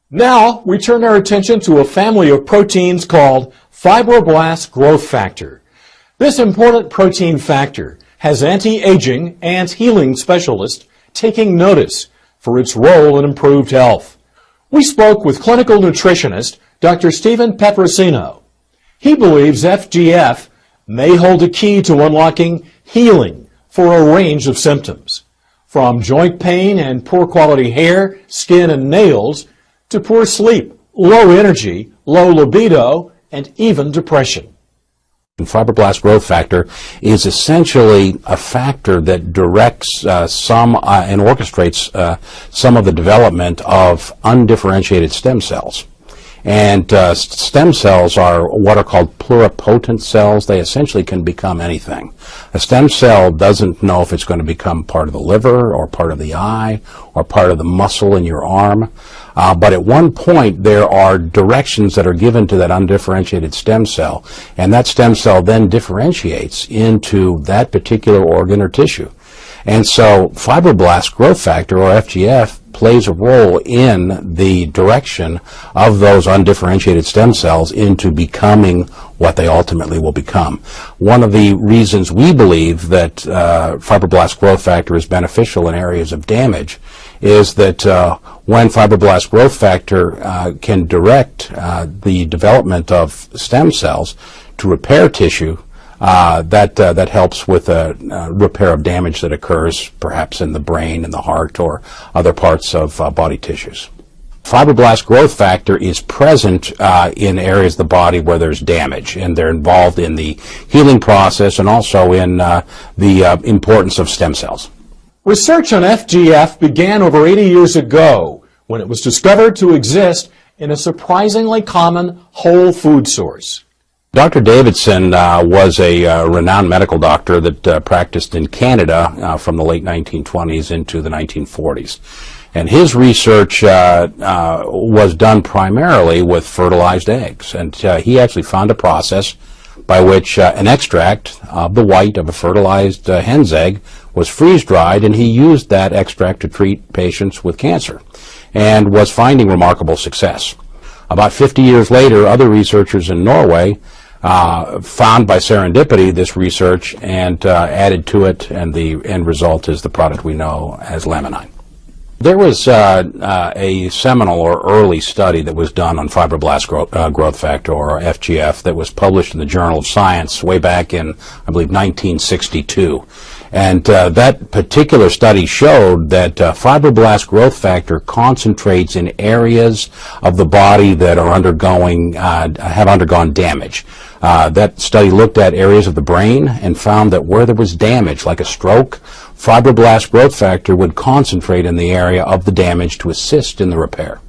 Now, we turn our attention to a family of proteins called fibroblast growth factor. This important protein factor has anti-aging and healing specialists taking notice for its role in improved health. We spoke with clinical nutritionist Dr. Stephen Petrosino. He believes FGF may hold a key to unlocking healing for a range of symptoms, from joint pain and poor quality hair, skin, and nails, to poor sleep, low energy, low libido, and even depression. Fibroblast growth factor is essentially a factor that directs and orchestrates some of the development of undifferentiated stem cells. And stem cells are what are called pluripotent cells. They essentially can become anything. A stem cell doesn't know if it's going to become part of the liver or part of the eye or part of the muscle in your arm. But at one point, there are directions that are given to that undifferentiated stem cell, and that stem cell then differentiates into that particular organ or tissue. And so fibroblast growth factor, or FGF, plays a role in the direction of those undifferentiated stem cells into becoming what they ultimately will become. One of the reasons we believe that fibroblast growth factor is beneficial in areas of damage is that when fibroblast growth factor can direct the development of stem cells to repair tissue, that helps with a repair of damage that occurs perhaps in the brain, in the heart, or other parts of body tissues. Fibroblast growth factor is present in areas of the body where there's damage, and they're involved in the healing process and also in the importance of stem cells. Research on FGF began over 80 years ago when it was discovered to exist in a surprisingly common whole food source. Dr. Davidson was a renowned medical doctor that practiced in Canada from the late 1920s into the 1940s. And his research was done primarily with fertilized eggs. And he actually found a process by which an extract of the white of a fertilized hen's egg was freeze-dried, and he used that extract to treat patients with cancer and was finding remarkable success. About 50 years later, other researchers in Norway found by serendipity this research and added to it, and the end result is the product we know as Laminine. There was a seminal or early study that was done on fibroblast growth factor, or FGF, that was published in the Journal of Science way back in, I believe, 1962. And that particular study showed that fibroblast growth factor concentrates in areas of the body that are have undergone damage. That study looked at areas of the brain and found that where there was damage, like a stroke, fibroblast growth factor would concentrate in the area of the damage to assist in the repair.